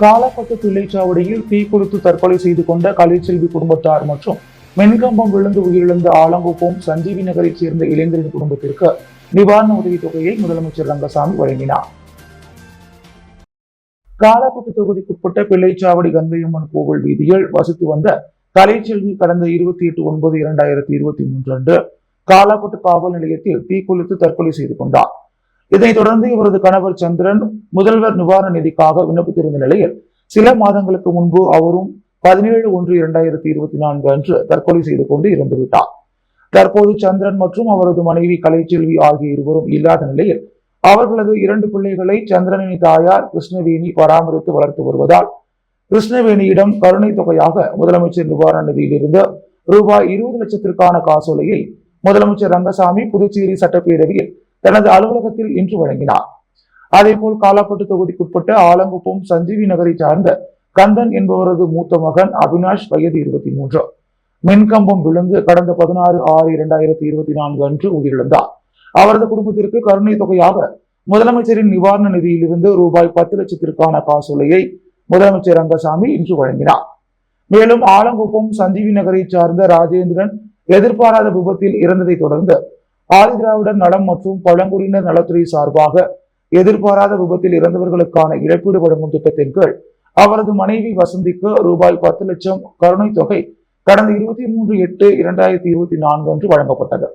காலப்பட்டு பிள்ளைச்சாவடியில் தீ கொடுத்து தற்கொலை செய்து கொண்ட கலைச்செல்வி குடும்பத்தார் மற்றும் மின்கம்பம் விழுந்து உயிரிழந்த ஆலங்குப்பம் சஞ்சீவி நகரைச் சேர்ந்த இளைஞரின் குடும்பத்திற்கு நிவாரண உதவித் தொகையை முதலமைச்சர் ரங்கசாமி வழங்கினார். காலப்பட்டு தொகுதிக்குட்பட்ட பிள்ளைச்சாவடி கங்கையம்மன் கோவில் வீதியில் வசித்து வந்த கலைச்செல்வி கடந்த 28/9/2023 அன்று காலாப்பட்டு காவல் நிலையத்தில் தீக்குளித்து தற்கொலை செய்து கொண்டார். இதனைத் தொடர்ந்து இவரது கணவர் சந்திரன் முதல்வர் நிவாரண நிதிக்காக விண்ணப்பித்திருந்த நிலையில் சில மாதங்களுக்கு முன்பு அவரும் 17/1/2024 அன்று தற்கொலை செய்து கொண்டு இறந்துவிட்டார். தற்போது சந்திரன் மற்றும் அவரது மனைவி கலைச்செல்வி ஆகிய இருவரும் இல்லாத நிலையில் அவர்களது 2 பிள்ளைகளை சந்திரனின் தாயார் கிருஷ்ணவேணி பராமரித்து வளர்த்து வருவதால் கிருஷ்ணவேணியிடம் கருணை தொகையாக முதலமைச்சர் நிவாரண நிதியிலிருந்து ரூபாய் 20 லட்சத்திற்கான காசோலையை முதலமைச்சர் ரங்கசாமி புதுச்சேரி சட்டப்பேரவையில் தனது அலுவலகத்தில் இன்று வழங்கினார். அதேபோல் காலாப்பட்டு தொகுதிக்குட்பட்ட ஆலங்குப்பம் சஞ்சீவி நகரை சார்ந்த கந்தன் என்பவரது மூத்த மகன் அவினாஷ் வயது 23 மின்கம்பம் விழுந்து கடந்த 16/6/2024 அன்று உயிரிழந்தார். அவரது குடும்பத்திற்கு கருணை தொகையாக முதலமைச்சரின் நிவாரண நிதியிலிருந்து ரூபாய் 10 லட்சத்திற்கான காசோலையை முதலமைச்சர் ரங்கசாமி இன்று வழங்கினார். மேலும் ஆலங்குப்பம் சஞ்சீவி நகரை சார்ந்த ராஜேந்திரன் எதிர்பாராத விபத்தில் இறந்ததை தொடர்ந்து ஆதிதிராவிடர் நலம் மற்றும் பழங்குடியினர் நலத்துறை சார்பாக எதிர்பாராத விபத்தில் இறந்தவர்களுக்கான இழப்பீடு வழங்கும் திட்டத்தின் கீழ் அவரது மனைவி வசந்திக்கு ரூபாய் 10 லட்சம் கருணை தொகை கடந்த 23/8/2024 அன்று வழங்கப்பட்டது.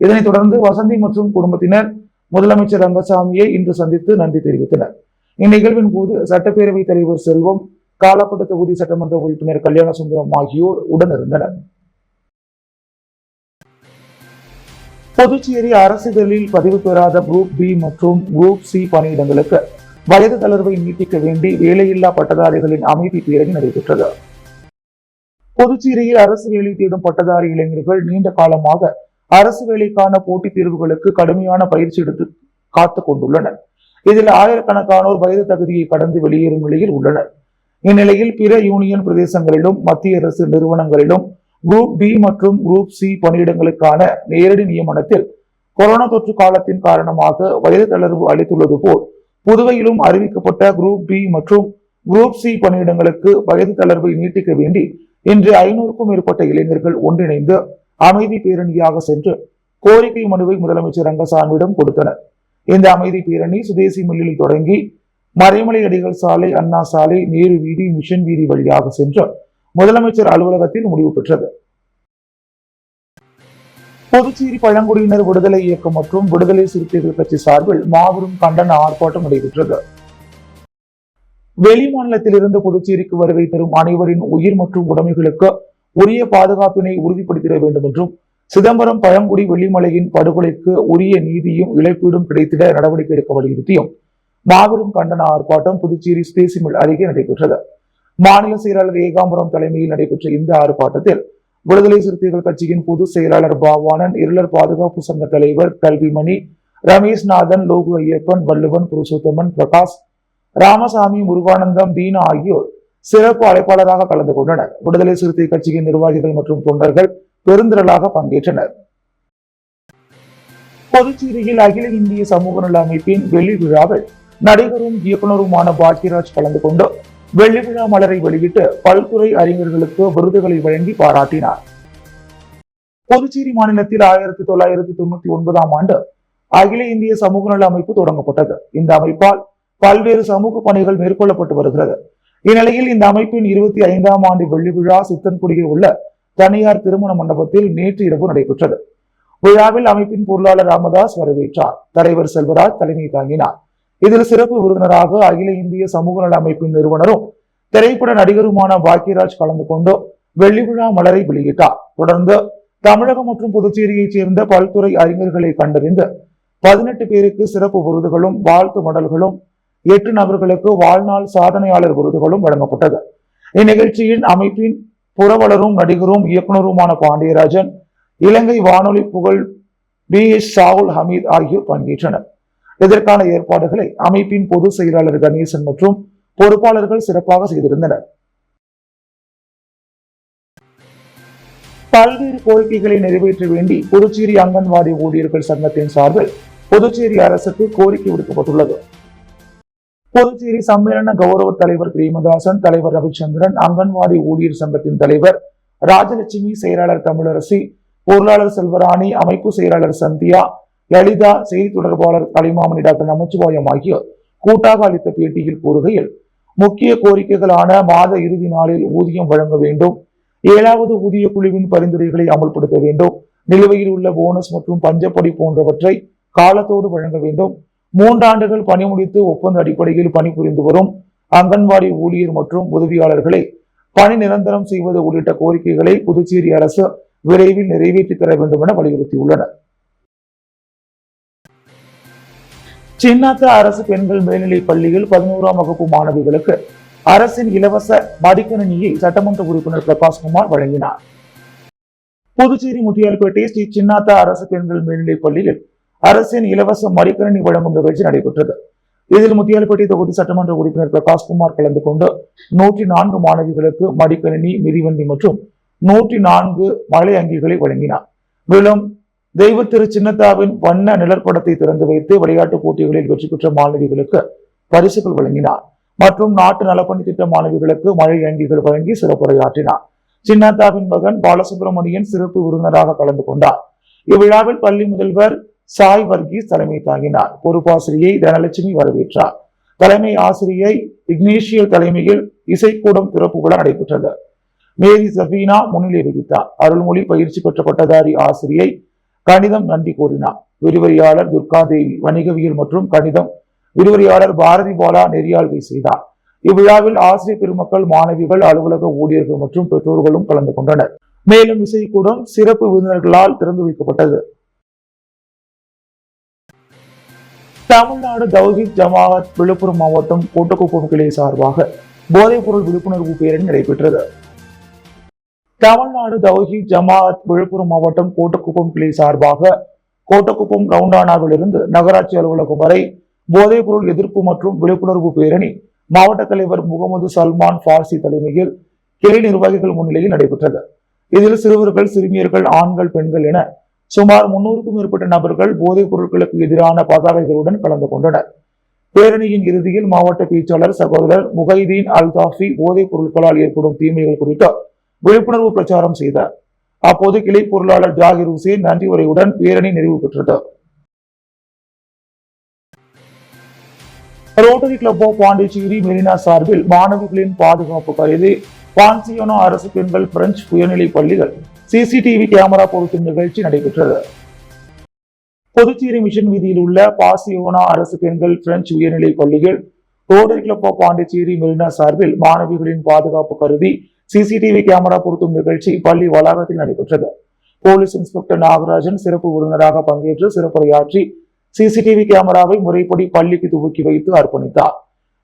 இதனைத் தொடர்ந்து வசந்தி மற்றும் குடும்பத்தினர் முதலமைச்சர் ரங்கசாமியை இன்று சந்தித்து நன்றி தெரிவித்தனர். இந்நிகழ்வின் போது சட்டப்பேரவைத் தலைவர் செல்வம், காலாப்பட்டு தொகுதி சட்டமன்ற உறுப்பினர் கல்யாணசுந்தரம் ஆகியோர் உடனிருந்தனர். புதுச்சேரி அரசிதழில் பதிவு பெறாத குரூப் பி மற்றும் குரூப் சி பணியிடங்களுக்கு வயது தளர்வை நீட்டிக்க வேண்டி வேலையில்லா பட்டதாரிகளின் அமைதி பேரணி நடைபெற்றது. புதுச்சேரியில் அரசு வேலை தேடும் பட்டதாரி இளைஞர்கள் நீண்ட காலமாக அரசு வேலைக்கான போட்டித் தேர்வுகளுக்கு கடுமையான பயிற்சி எடுத்து காத்துக் கொண்டுள்ளனர். இதில் ஆயிரக்கணக்கானோர் வயது தகுதியை கடந்து வெளியேறும் நிலையில் உள்ளனர். இந்நிலையில் பிற யூனியன் பிரதேசங்களிலும் மத்திய அரசு நிறுவனங்களிலும் குரூப் பி மற்றும் குரூப் சி பணியிடங்களுக்கான நேரடி நியமனத்தில் கொரோனா தொற்று காலத்தின் காரணமாக வயது தளர்வு அளித்துள்ளது போல் புதுவையிலும் அறிவிக்கப்பட்ட குரூப் பி மற்றும் குரூப் சி பணியிடங்களுக்கு வயது தளர்வை நீட்டிக்க வேண்டி இன்று 500க்கும் மேற்பட்ட இளைஞர்கள் ஒன்றிணைந்து அமைதி பேரணியாக சென்று கோரிக்கை மனுவை முதலமைச்சர் ரங்கசாமியிடம் கொடுத்தனர். இந்த அமைதி பேரணி சுதேசி மில்லில் தொடங்கி மறைமலை அடிகள் சாலை, அண்ணா சாலை, நேரு வீதி, மிஷன் வீதி வழியாக சென்று முதலமைச்சர் அலுவலகத்தில் முடிவு பெற்றது. புதுச்சேரி பழங்குடியினர் விடுதலை இயக்கம் மற்றும் விடுதலை சிறுத்தைகள் கட்சி சார்பில் மாபெரும் கண்டன ஆர்ப்பாட்டம் நடைபெற்றது. வெளி மாநிலத்திலிருந்து புதுச்சேரிக்கு வருகை தரும் அனைவரின் உயிர் மற்றும் உடைமைகளுக்கு உரிய பாதுகாப்பினை உறுதிப்படுத்திட வேண்டும் என்றும் சிதம்பரம் பழங்குடி வெள்ளிமலையின் படுகொலைக்கு உரிய நீதியும் இழப்பீடும் கிடைத்திட நடவடிக்கை எடுக்க வலியுறுத்தியும் மாபெரும் கண்டன ஆர்ப்பாட்டம் புதுச்சேரி சுதேசி மில் அருகே நடைபெற்றது. மாநில செயலாளர் ஏகாம்பரம் தலைமையில் நடைபெற்ற இந்த ஆர்ப்பாட்டத்தில் விடுதலை சிறுத்தைகள் கட்சியின் பொதுச் செயலாளர் பாவானன், இருளர் பாதுகாப்பு சங்க தலைவர் கல்விமணி, ரமேஷ்நாதன், லோகு ஐயப்பன், வள்ளுவன், புருஷோத்தமன், பிரகாஷ், ராமசாமி, முருகானந்தம், தீனா ஆகியோர் சிறப்பு அழைப்பாளராக கலந்து கொண்டனர். விடுதலை சிறுத்தை கட்சியின் நிர்வாகிகள் மற்றும் தொண்டர்கள் பெருந்திரளாக பங்கேற்றனர். புதுச்சேரியில் அகில இந்திய சமூக நல அமைப்பின் வெள்ளி விழாவில் நடிகரும் இயக்குநருமான பாக்யராஜ் கலந்து கொண்டு வெள்ளி விழா மலரை வெளியிட்டு பல்துறை அறிஞர்களுக்கு விருதுகளை வழங்கி பாராட்டினார். புதுச்சேரி மாநிலத்தில் 1999 ஆண்டு அகில இந்திய சமூக நல அமைப்பு தொடங்கப்பட்டது. இந்த அமைப்பால் பல்வேறு சமூக பணிகள் மேற்கொள்ளப்பட்டு வருகிறது. இந்நிலையில் இந்த அமைப்பின் 25ஆம் ஆண்டு வெள்ளி விழா சித்தன்குடியில் உள்ள தனியார் திருமண மண்டபத்தில் நேற்று இரவு நடைபெற்றது. விழாவில் அமைப்பின் பொருளாளர் ராமதாஸ் வரவேற்றார். தலைவர் செல்வராஜ் தலைமை தாங்கினார். இதில் சிறப்பு விருந்தினராக அகில இந்திய சமூக நல அமைப்பின் நிறுவனரும் திரைப்பட நடிகருமான பாக்யராஜ் கலந்து கொண்டு வெள்ளி விழா மலரை வெளியிட்டார். தொடர்ந்து தமிழகம் மற்றும் புதுச்சேரியைச் சேர்ந்த பல்துறை அறிஞர்களை கண்டறிந்து 18 பேருக்கு சிறப்பு விருதுகளும் வாழ்த்து மடல்களும் 8 நபர்களுக்கு வாழ்நாள் சாதனையாளர் விருதுகளும் வழங்கப்பட்டது. இந்நிகழ்ச்சியில் அமைப்பின் புரவலரும் நடிகரும் இயக்குநருமான பாண்டியராஜன், இலங்கை வானொலி புகழ் BS ஷாவுல் ஹமீத் ஆகியோர் பங்கேற்றனர். இதற்கான ஏற்பாடுகளை அமைப்பின் பொதுச் செயலாளர் கணேசன் மற்றும் பொறுப்பாளர்கள் சிறப்பாக செய்திருந்தனர். பல்வேறு கோரிக்கைகளை நிறைவேற்ற வேண்டி புதுச்சேரி அங்கன்வாடி ஊழியர்கள் சங்கத்தின் சார்பில் புதுச்சேரி அரசுக்கு கோரிக்கை விடுக்கப்பட்டுள்ளது. புதுச்சேரி சம்மேளன கௌரவ தலைவர் பிரேமதாசன், தலைவர் ரவிச்சந்திரன், அங்கன்வாடி ஊழியர் சங்கத்தின் தலைவர் ராஜலட்சுமி, செயலாளர் தமிழரசி, பொருளாளர் செல்வராணி, அமைப்பு செயலாளர் சந்தியா, லலிதா, செய்தி தொடர்பாளர் கலிமாமணி, டாக்டர் நமச்சிவாயம் ஆகியோர் கூட்டாக அளித்த பேட்டியில் கூறுகையில், முக்கிய கோரிக்கைகளான மாத இறுதி நாளில் ஊதியம் வழங்க வேண்டும், 7வது ஊதிய குழுவின் பரிந்துரைகளை அமல்படுத்த வேண்டும், நிலுவையில் உள்ள போனஸ் மற்றும் பஞ்சப்படி போன்றவற்றை காலத்தோடு வழங்க வேண்டும், 3 ஆண்டுகள் பணி முடித்து ஒப்பந்த அடிப்படையில் பணிபுரிந்து வரும் அங்கன்வாடி ஊழியர் மற்றும் உதவியாளர்களை பணி நிரந்தரம் செய்வது உள்ளிட்ட கோரிக்கைகளை புதுச்சேரி அரசு விரைவில் நிறைவேற்றி தர வேண்டும் என வலியுறுத்தியுள்ளனர். சின்னாத்த அரசு பெண்கள் மேல்நிலைப் பள்ளியில் 11ஆம் வகுப்பு மாணவிகளுக்கு அரசின் இலவச மடிக்கணினியை சட்டமன்ற உறுப்பினர் பிரகாஷ்குமார் வழங்கினார். புதுச்சேரி முத்தியால்பேட்டை ஸ்ரீ சின்னாத்தா அரசு பெண்கள் மேல்நிலைப் பள்ளியில் அரசின் இலவச மடிக்கணினி வழங்கும் நிகழ்ச்சி நடைபெற்றது. இதில் முத்தியால்பேட்டை தொகுதி சட்டமன்ற உறுப்பினர் பிரகாஷ்குமார் கலந்து கொண்டு 104 மாணவிகளுக்கு மடிக்கணினி, மிதிவண்டி மற்றும் 104 மழை அங்கிகளை வழங்கினார். மேலும் தெய்வ திரு சின்னத்தாவின் வண்ண நிழற்படத்தை திறந்து வைத்து விளையாட்டுப் போட்டிகளில் வெற்றி பெற்ற மாணவிகளுக்கு பரிசுகள் வழங்கினார் மற்றும் நாட்டு நலப்பணி திட்ட மாணவிகளுக்கு மழை அங்கிகள் வழங்கி சிறப்புரையாற்றினார். சின்னத்தாவின் மகன் பாலசுப்ரமணியன் சிறப்பு விருந்தினராக கலந்து கொண்டார். இவ்விழாவில் பள்ளி முதல்வர் சாய் வர்கீஸ் தலைமை தாங்கினார். பொறுப்பாசிரியை தனலட்சுமி வரவேற்றார். தலைமை ஆசிரியை இக்னேஷியல் தலைமையில் இசைக்கூடம் திறப்பு விழா நடைபெற்றது. மேரி சபீனா முன்னிலை வகித்தார். அருள்மொழி பயிற்சி பெற்ற பட்டதாரி ஆசிரியை கணிதம் நன்றி கூறினார். விரிவுரையாளர் துர்காதேவி வணிகவியல் மற்றும் கணிதம் விரிவுரையாளர் பாரதி பாலா நெறியாள்கை செய்தார். இவ்விழாவில் ஆசிரியர் பெருமக்கள், மாணவிகள், அலுவலக ஊழியர்கள் மற்றும் பெற்றோர்களும் கலந்து கொண்டனர். மேலும் இசைக்கூடம் சிறப்பு விருந்தினர்களால் திறந்து வைக்கப்பட்டது. தமிழ்நாடு தௌஹீத் ஜமாஅத் விழுப்புரம் மாவட்டம் கோட்டக்குப்பம் கிளை சார்பாக போதைப் பொருள் விழிப்புணர்வு பேரணி நடைபெற்றது. தமிழ்நாடு தௌஹீத் ஜமாஅத் விழுப்புரம் மாவட்டம் கோட்டக்குப்பம் கிளை சார்பாக கோட்டக்குப்பம் ரவுண்டானாவிலிருந்து நகராட்சி அலுவலகம் வரை போதைப் பொருள் எதிர்ப்பு மற்றும் விழிப்புணர்வு பேரணி மாவட்ட தலைவர் முகமது சல்மான் பார்சி தலைமையில் கிளை நிர்வாகிகள் முன்னிலையில் நடைபெற்றது. இதில் சிறுவர்கள், சிறுமியர்கள், ஆண்கள், பெண்கள் என சுமார் 300க்கும் மேற்பட்ட நபர்கள் போதைப் பொருட்களுக்கு எதிரான பதாகைகளுடன் கலந்து கொண்டனர். பேரணியின் இறுதியில் மாவட்ட பேச்சாளர் சகோதரர் முகைதீன் அல்தாஃபி போதைப் பொருட்களால் ஏற்படும் தீமைகள் குறித்து விழிப்புணர்வு பிரச்சாரம் செய்தார். அப்போது கிளை பொருளாளர் ஜாகிர் ஹுசேன் நன்றி உரையுடன் பேரணி நிறைவு பெற்றது. Rotary club of Pondicherry Marina சார்பில் மாணவிகளின் பாதுகாப்பு கருதி பான்சியோனா அரசு பெண்கள் பிரெஞ்சு உயர்நிலை பள்ளிகள் சிசிடிவி கேமரா பொருத்தும் நிகழ்ச்சி நடைபெற்றது. புதுச்சேரி மிஷன் வீதியில் உள்ள பாசியோனா அரசு பெண்கள் பிரெஞ்சு உயர்நிலை பள்ளியில் rotary club of Pondicherry Marina சார்பில் மாணவிகளின் பாதுகாப்பு கருதி சிசிடிவி கேமரா பொருத்தும் நிகழ்ச்சி பள்ளி வளாகத்தில் நடைபெற்றது. போலீஸ் இன்ஸ்பெக்டர் நாகராஜன் சிறப்பு விருந்தினராக பங்கேற்று சிறப்புரையாற்றி சிசிடிவி கேமராவை முறைப்படி பள்ளிக்கு துவக்கி வைத்து அர்ப்பணித்தார்.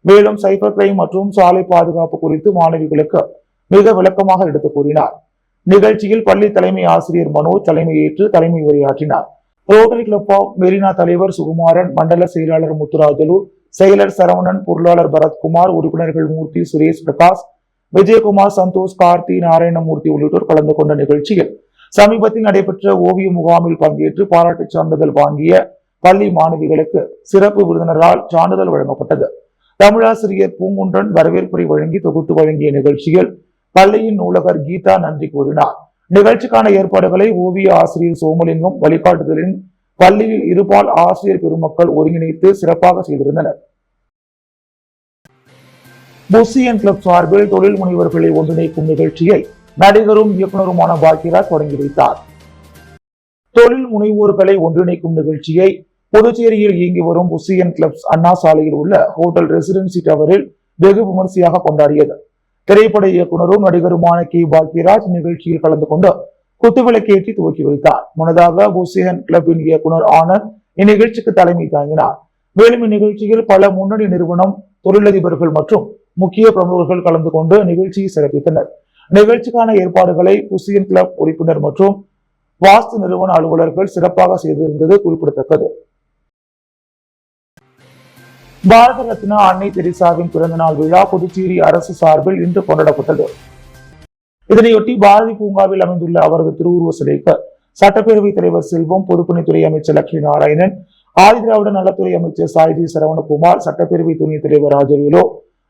மேலும் சைபர் கிரைம் மற்றும் சாலை பாதுகாப்பு குறித்து மாணவிகளுக்கு மிக விளக்கமாக எடுத்துக் கூறினார். நிகழ்ச்சியில் பள்ளி தலைமை ஆசிரியர் மனோஜ் தலைமையேற்று தலைமை உரையாற்றினார். ரோட்டரி கிளப் ஆஃப் மெரினா தலைவர் சுகுமாரன், மண்டல செயலாளர் முத்துராஜலு, செயலர் சரவணன், பொருளாளர் பரத்குமார், உறுப்பினர்கள் மூர்த்தி, சுரேஷ் பிரகாஷ், விஜயகுமார், சந்தோஷ், கார்த்தி, நாராயணமூர்த்தி உள்ளிட்டோர் கலந்து கொண்ட நிகழ்ச்சியில் சமீபத்தில் நடைபெற்ற ஓவிய முகாமில் பங்கேற்று பாராட்டு சான்றிதழ் வாங்கிய பள்ளி மாணவிகளுக்கு சிறப்பு விருந்தினரால் சான்றிதழ் வழங்கப்பட்டது. தமிழாசிரியர் பூங்குன்றன் வரவேற்புரை வழங்கி தொகுத்து வழங்கிய நிகழ்ச்சியில் பள்ளியின் நூலகர் கீதா நன்றி கூறினார். நிகழ்ச்சிக்கான ஏற்பாடுகளை ஓவிய ஆசிரியர் சோமலிங்கம் வழிகாட்டுதலின் பள்ளியில் இருபால் ஆசிரியர் பெருமக்கள் ஒருங்கிணைத்து சிறப்பாக செய்திருந்தனர். புசியன் கிளப் சார்பில் தொழில் முனைவர்களை ஒன்றிணைக்கும் நிகழ்ச்சியை நடிகரும் இயக்குநருமான பாக்கியராஜ் தொடங்கி வைத்தார். தொழில் முனைவோர்களை ஒன்றிணைக்கும் நிகழ்ச்சியை புதுச்சேரியில் இயங்கி வரும் புசியன் கிளப்ஸ் அண்ணா சாலையில் உள்ள ஹோட்டல் ரெசிடென்சி டவரில் வெகு விமர்சையாக கொண்டாடியது. திரைப்பட இயக்குநரும் நடிகருமான கே பாக்கியராஜ் நிகழ்ச்சியில் கலந்து கொண்டு குத்துவிளக்கேற்றி துவக்கி வைத்தார். முன்னதாக புசியன் கிளப்பின் இயக்குநர் ஆனந்த் இந்நிகழ்ச்சிக்கு தலைமை தாங்கினார். மேலும் இந்நிகழ்ச்சியில் பல முன்னணி நிறுவனம், தொழிலதிபர்கள் மற்றும் முக்கிய பிரமுகர்கள் கலந்து கொண்டு நிகழ்ச்சியை சிறப்பித்தனர். நிகழ்ச்சிக்கான ஏற்பாடுகளை புசியன் கிளப் உறுப்பினர் மற்றும் வாஸ்து நிறுவன அலுவலர்கள் சிறப்பாக செய்திருந்தது குறிப்பிடத்தக்கது. பாரத ரத்னா அன்னை தெரசாவின் பிறந்தநாள் விழா புதுச்சேரி அரசு சார்பில் இன்று கொண்டாடப்பட்டது. இதனையொட்டி பாரதி பூங்காவில் அமைந்துள்ள அவரது திருவுருவ சிலைக்கு சட்டப்பேரவைத் தலைவர் செல்வம், பொதுப்பணித்துறை அமைச்சர் லட்சுமி நாராயணன், ஆதிதிராவிட நலத்துறை அமைச்சர் சாய்தி சரவணகுமார், சட்டப்பேரவை துணைத் தலைவர் ராஜவேலு,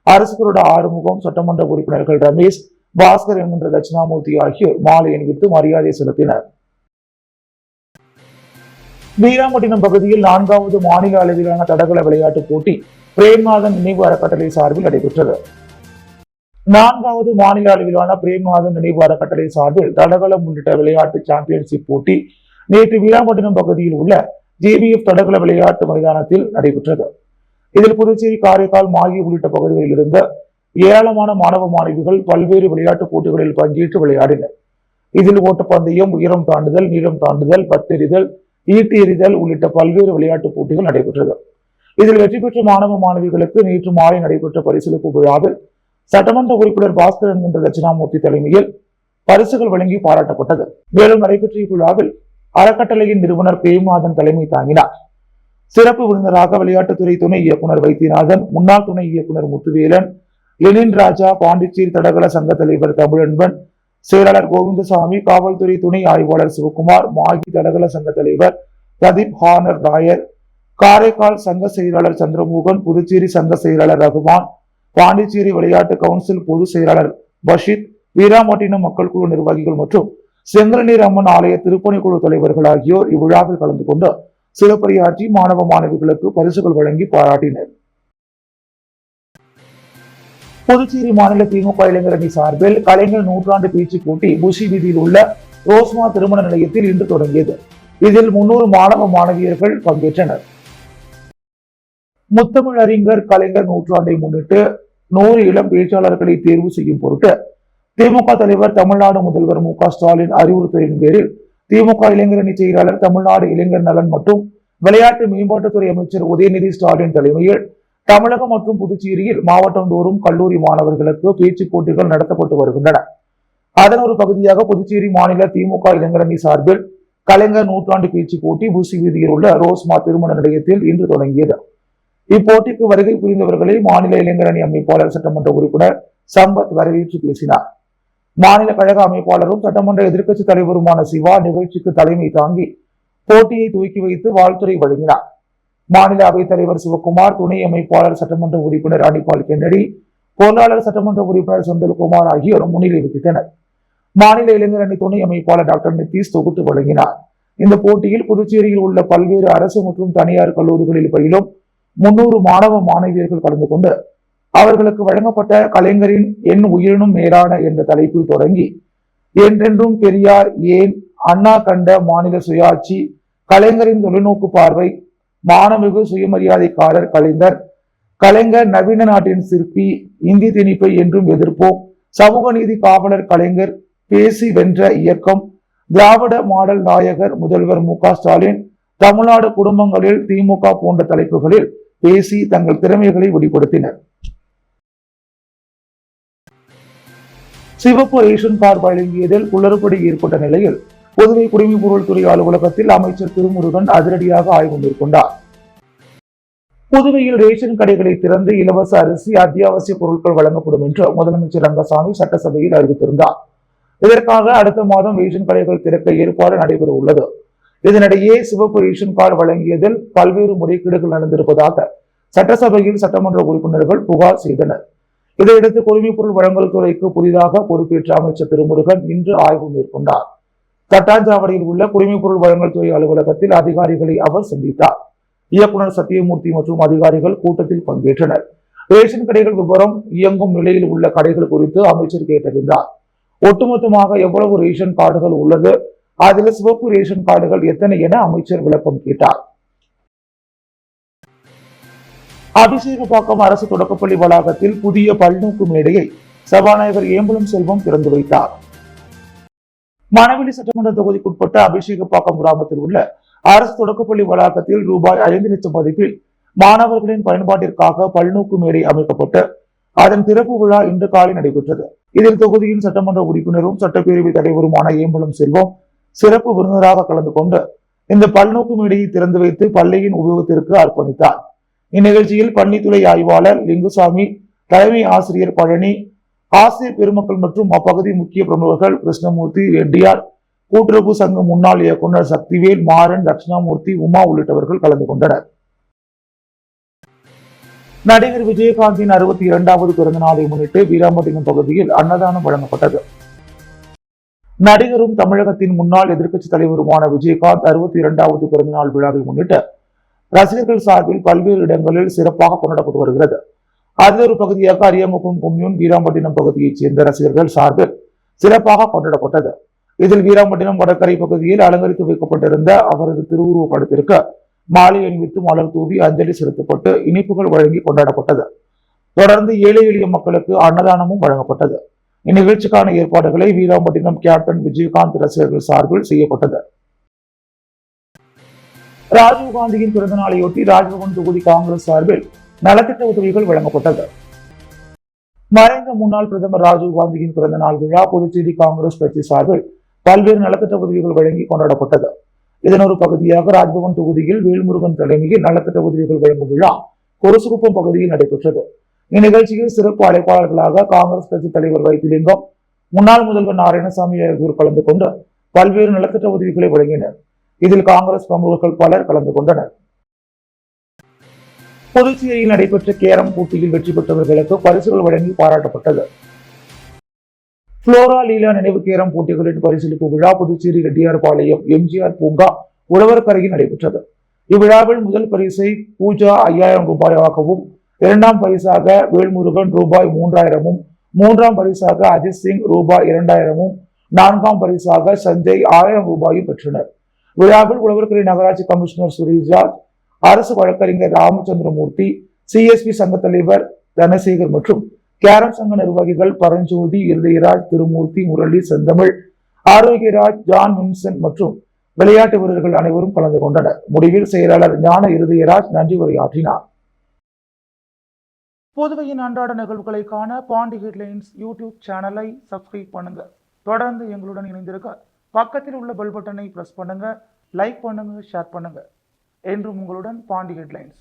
அரசு கொறடா ஆறுமுகம், சட்டமன்ற உறுப்பினர்கள் ரமேஷ், பாஸ்கர் என்கின்ற தட்சிணாமூர்த்தி ஆகியோர் மாலை அணிவித்து மரியாதை செலுத்தினர். வீராம்பட்டினம் பகுதியில் 4வது மாநில அளவிலான தடகள விளையாட்டுப் போட்டி பிரேம்நாதன் நினைவு அறக்கட்டளை சார்பில் நடைபெற்றது. 4வது மாநில அளவிலான பிரேம்நாதன் நினைவு அறக்கட்டளை சார்பில் தடகளம் உள்ளிட்ட விளையாட்டு சாம்பியன்ஷிப் போட்டி நேற்று வீராம்பட்டினம் பகுதியில் உள்ள JBF தடகள விளையாட்டு மைதானத்தில் நடைபெற்றது. இதில் புதுச்சேரி, காரைக்கால், மாகி உள்ளிட்ட பகுதிகளில் இருந்த ஏராளமான மாணவ மாணவிகள் பல்வேறு விளையாட்டுப் போட்டிகளில் பங்கேற்று விளையாடினர். இதில் ஓட்டப்பந்தயம், உயரம் தாண்டுதல், நீளம் தாண்டுதல், பத்தெறிதல், ஈட்டி எறிதல் உள்ளிட்ட பல்வேறு விளையாட்டுப் போட்டிகள் நடைபெற்றது. இதில் வெற்றி பெற்ற மாணவ மாணவிகளுக்கு நேற்று மாலை நடைபெற்ற பரிசளிப்பு விழாவில் சட்டமன்ற உறுப்பினர் பாஸ்கர் என்கின்ற தட்சிணாமூர்த்தி தலைமையில் பரிசுகள் வழங்கி பாராட்டப்பட்டது. மேலும் நடைபெற்ற இவ்விழாவில் அறக்கட்டளையின் நிறுவனர் பிரேம்நாதன் தலைமை தாங்கினார். சிறப்பு விருந்தினராக விளையாட்டுத்துறை துணை இயக்குனர் வைத்தியநாதன், முன்னாள் துணை இயக்குனர் முத்துவேலன், லெனின் ராஜா, பாண்டிச்சேரி தடகள சங்க தலைவர் தமிழன்பன், செயலாளர் கோவிந்தசாமி, காவல்துறை துணை ஆய்வாளர் சிவகுமார், மாகி தடகள சங்க தலைவர் பிரதீப் ஹானர் ராயர், காரைக்கால் சங்க செயலாளர் சந்திரமோகன், புதுச்சேரி சங்க செயலாளர் ரகுமான், பாண்டிச்சேரி விளையாட்டு கவுன்சில் பொதுச் செயலாளர் பஷீத், வீராம்பட்டினம் மக்கள் குழு நிர்வாகிகள் மற்றும் செங்கலநீர் அம்மன் ஆலய திருப்பணி குழு தலைவர்கள் ஆகியோர் இவ்விழாவில் கலந்து கொண்டு சிறப்புரையாற்றி மாணவ மாணவிகளுக்கு பரிசுகள் வழங்கி பாராட்டினர். புதுச்சேரி மாநில திமுக இளைஞரணி சார்பில் கலைஞர் நூற்றாண்டு பேச்சு போட்டி புஷி வீதியில் உள்ள ரோஸ்மா திருமண நிலையத்தில் இன்று தொடங்கியது. இதில் 300 மாணவ மாணவியர்கள் பங்கேற்றனர். முத்தமிழ் அறிஞர் கலைஞர் நூற்றாண்டை முன்னிட்டு 100 இளம் பேச்சாளர்களை தேர்வு செய்யும் பொருட்டு திமுக தலைவர், தமிழ்நாடு முதல்வர் மு.க.ஸ்டாலின் அறிவுறுத்தலின் பேரில் திமுக இளைஞரணி செயலாளர், தமிழ்நாடு இளைஞர் நலன் மற்றும் விளையாட்டு மேம்பாட்டுத்துறை அமைச்சர் உதயநிதி ஸ்டாலின் தலைமையில் தமிழகம் மற்றும் புதுச்சேரியில் மாவட்டந்தோறும் கல்லூரி மாணவர்களுக்கு பேச்சு போட்டிகள் நடத்தப்பட்டு வருகின்றன. அதன் ஒரு பகுதியாக புதுச்சேரி மாநில திமுக இளைஞரணி சார்பில் கலைஞர் நூற்றாண்டு பேச்சு போட்டி புசி வீதியில் உள்ள ரோஸ்மா திருமண நிலையத்தில் இன்று தொடங்கியது. இப்போட்டிக்கு வருகை புரிந்தவர்களை மாநில இளைஞரணி அமைப்பாளர், சட்டமன்ற உறுப்பினர் சம்பத் வரவேற்று பேசினார். மாநில கழக அமைப்பாளரும் சட்டமன்ற எதிர்க்கட்சி தலைவருமான சிவா நிகழ்ச்சிக்கு தலைமை தாங்கி போட்டியை துவக்கி வைத்து வாழ்த்துரை வழங்கினார். மாநில அவைத் தலைவர் சிவகுமார், துணை அமைப்பாளர் சட்டமன்ற உறுப்பினர் அனிபால் கென்னடி, பொருளாளர் சட்டமன்ற உறுப்பினர் செந்தில்குமார் ஆகியோர் முன்னிலை வகித்தனர். மாநில இளைஞரணி துணை அமைப்பாளர் டாக்டர் நிதிஷ் தொகுத்து வழங்கினார். இந்த போட்டியில் புதுச்சேரியில் உள்ள பல்வேறு அரசு மற்றும் தனியார் கல்லூரிகளில் பயிலும் 300 மாணவ மாணவியர்கள் கலந்து கொண்டு அவர்களுக்கு வழங்கப்பட்ட கலைஞரின் என் உயிரினும் மேலான என்ற தலைப்பில் தொடங்கி என்றென்றும் பெரியார் ஏன், அண்ணா கண்ட மாநில சுயாட்சி, கலைஞரின் தொலைநோக்கு பார்வை, மானமிகு சுயமரியாதைக்காரர் கலைஞர், கலைஞர் நவீன நாட்டின் சிற்பி, இந்தி திணிப்பை என்றும் எதிர்ப்போம், சமூக நீதி காவலர் கலைஞர், பேசி வென்ற இயக்கம், திராவிட மாடல் நாயகர் முதல்வர் மு.க.ஸ்டாலின், தமிழ்நாடு குடும்பங்களில் திமுக போன்ற தலைப்புகளில் பேசி தங்கள் திறமைகளை வெளிப்படுத்தினர். சிவப்பு ரேஷன் கார்டு வழங்கியதில் குளறுபடி ஏற்பட்ட நிலையில் புதுவை குடிமைப் பொருள் துறை அலுவலகத்தில் அமைச்சர் திருமுருகன் அதிரடியாக ஆய்வு மேற்கொண்டார். புதுவையில் ரேஷன் கடைகளை திறந்து இலவச அரிசி, அத்தியாவசிய பொருட்கள் வழங்கப்படும் என்று முதலமைச்சர் ரங்கசாமி சட்டசபையில் அறிவித்திருந்தார். இதற்காக அடுத்த மாதம் ரேஷன் கடைகள் திறக்க ஏற்பாடு நடைபெற உள்ளது. இதனிடையே சிவப்பு ரேஷன் கார்டு வழங்கியதில் பல்வேறு முறைகேடுகள் நடந்திருப்பதாக சட்டசபையில் சட்டமன்ற உறுப்பினர்கள் புகார் செய்தனர். இதையடுத்து குடிமைப் பொருள் வழங்கல் துறைக்கு புதிதாக பொறுப்பேற்ற அமைச்சர் திருமுருகன் இன்று ஆய்வு மேற்கொண்டார். தட்டாஞ்சாவடியில் உள்ள குடிமைப் பொருள் வழங்கல் துறை அலுவலகத்தில் அதிகாரிகளை அவர் சந்தித்தார். இயக்குநர் சத்தியமூர்த்தி மற்றும் அதிகாரிகள் கூட்டத்தில் பங்கேற்றனர். ரேஷன் கடைகள் விவரம், இயங்கும் நிலையில் உள்ள கடைகள் குறித்து அமைச்சர் கேட்டறிந்தார். ஒட்டுமொத்தமாக எவ்வளவு ரேஷன் கார்டுகள் உள்ளது, அதில் சிவப்பு ரேஷன் கார்டுகள் எத்தனை என அமைச்சர் விளக்கம் கேட்டார். அபிஷேகப்பாக்கம் அரசு தொடக்கப்பள்ளி வளாகத்தில் புதிய பல்நோக்கு மேடையை சபாநாயகர் ஏம்பலம் செல்வம் திறந்து வைத்தார். மணவெளி சட்டமன்ற தொகுதிக்குட்பட்ட அபிஷேகப்பாக்கம் கிராமத்தில் உள்ள அரசு தொடக்கப்பள்ளி வளாகத்தில் ரூபாய் 5 லட்சம் மதிப்பில் மாணவர்களின் பயன்பாட்டிற்காக பல்நோக்கு மேடை அமைக்கப்பட்டு அதன் திறப்பு விழா இன்று காலை நடைபெற்றது. இதில் தொகுதியின் சட்டமன்ற உறுப்பினரும் சட்டப்பேரவை தலைவருமான ஏம்பலம் செல்வம் சிறப்பு விருந்தினராக கலந்து கொண்டு இந்த பல்நோக்கு மேடையை திறந்து வைத்து பள்ளியின் உபயோகத்திற்கு அர்ப்பணித்தார். இந்நிகழ்ச்சியில் பள்ளித்துறை ஆய்வாளர் லிங்குசாமி, தலைமை ஆசிரியர் பழனி, ஆசிரியர் பெருமக்கள் மற்றும் அப்பகுதி முக்கிய பிரமுகர்கள் கிருஷ்ணமூர்த்தி, ரெட்டியார், கூட்டுறவு சங்க முன்னாள் இயக்குநர் சக்திவேல், மாறன், தட்சிணாமூர்த்தி, உமா உள்ளிட்டவர்கள் கலந்து கொண்டனர். நடிகர் விஜயகாந்தின் 62வது பிறந்த நாளை முன்னிட்டு வீராம்பட்டினம் பகுதியில் அன்னதானம் வழங்கப்பட்டது. நடிகரும் தமிழகத்தின் முன்னாள் எதிர்க்கட்சித் தலைவருமான விஜயகாந்த் 62வது பிறந்த நாள் விழாவை முன்னிட்டு ரசிகர்கள் சார்பில் பல்வேறு இடங்களில் சிறப்பாக கொண்டாடப்பட்டு வருகிறது. அதில் ஒரு பகுதியாக அரியமுகம் கொம்யூன் வீராம்பட்டினம் பகுதியைச் சேர்ந்த ரசிகர்கள் சார்பில் சிறப்பாக கொண்டாடப்பட்டது. இதில் வீராம்பட்டினம் வடகரை பகுதியில் அலங்கரித்து வைக்கப்பட்டிருந்த அவரது திருவுருவப் படத்திற்கு மாலை அணிவித்து மலர் தூவி அஞ்சலி செலுத்தப்பட்டு இனிப்புகள் வழங்கி கொண்டாடப்பட்டது. தொடர்ந்து ஏழை எளிய மக்களுக்கு அன்னதானமும் வழங்கப்பட்டது. இந்நிகழ்ச்சிக்கான ஏற்பாடுகளை வீராம்பட்டினம் கேப்டன் விஜயகாந்த் ரசிகர்கள் சார்பில் செய்யப்பட்டது. ராஜீவ்காந்தியின் பிறந்த நாளையொட்டி ராஜ்பவன் தொகுதி காங்கிரஸ் சார்பில் நலத்திட்ட உதவிகள் வழங்கப்பட்டது. மறைந்த முன்னாள் பிரதமர் ராஜீவ்காந்தியின் பிறந்த நாள் விழா புதுச்சேரி காங்கிரஸ் கட்சி சார்பில் பல்வேறு நலத்திட்ட உதவிகள் வழங்கி கொண்டாடப்பட்டது. இதன் ஒரு பகுதியாக ராஜ்பவன் தொகுதியில் வேல்முருகன் தலைமையில் நலத்திட்ட உதவிகள் வழங்கும் விழா கொருசுகுப்பம் பகுதியில் நடைபெற்றது. இந்நிகழ்ச்சியில் சிறப்பு அழைப்பாளர்களாக காங்கிரஸ் கட்சி தலைவர் வைத்திலிங்கம், முன்னாள் முதல்வர் நாராயணசாமி ஆகியோர் கலந்து கொண்டு பல்வேறு நலத்திட்ட உதவிகளை வழங்கினர். இதில் காங்கிரஸ் பிரமுகர்கள் பலர் கலந்து கொண்டனர். புதுச்சேரியில் நடைபெற்ற கேரம் போட்டியில் வெற்றி பெற்றவர்களுக்கு பரிசுகள் வழங்கி பாராட்டப்பட்டது. புளோரா லீலா நினைவு கேரம் போட்டிகளின் பரிசளிப்பு விழா புதுச்சேரி ரெட்டியார்பாளையம் எம்ஜிஆர் பூங்கா உழவர்கரையில் நடைபெற்றது. இவ்விழாவில் முதல் பரிசை பூஜா 5000 ரூபாயாகவும், இரண்டாம் பரிசாக வேல்முருகன் ரூபாய் 3000, மூன்றாம் பரிசாக அஜித் சிங் ரூபாய் 2000, நான்காம் பரிசாக சஞ்சய் 1000 ரூபாயும் பெற்றனர். விழாவில் உழவர்கரை நகராட்சி கமிஷனர் சுரேஷ்ராஜ், அரசு வழக்கறிஞர் ராமச்சந்திரமூர்த்தி, சிஎஸ்பி சங்க தலைவர் தனசேகர் மற்றும் கேரம் சங்க நிர்வாகிகள் பரஞ்சோதி, இருதயராஜ், திருமூர்த்தி, முரளி, செந்தமிழ், ஆரோக்கியராஜ், ஜான் வின்சென்ட் மற்றும் விளையாட்டு வீரர்கள் அனைவரும் கலந்து கொண்டனர். முடிவில் செயலாளர் ஞான இருதயராஜ் நன்றி உரையாற்றினார். புதுவையின் அன்றாட நிகழ்வுகளை காண பாண்டி ஹெட்லைன்ஸ் யூடியூப் சேனலை சப்ஸ்கிரைப் பண்ணுங்க. தொடர்ந்து எங்களுடன் இணைந்திருக்க பக்கத்தில் உள்ள பெல் பட்டனை பிரஸ் பண்ணுங்க, லைக் பண்ணுங்க, ஷேர் பண்ணுங்க. என்றும் உங்களுடன் பாண்டி ஹெட்லைன்ஸ்.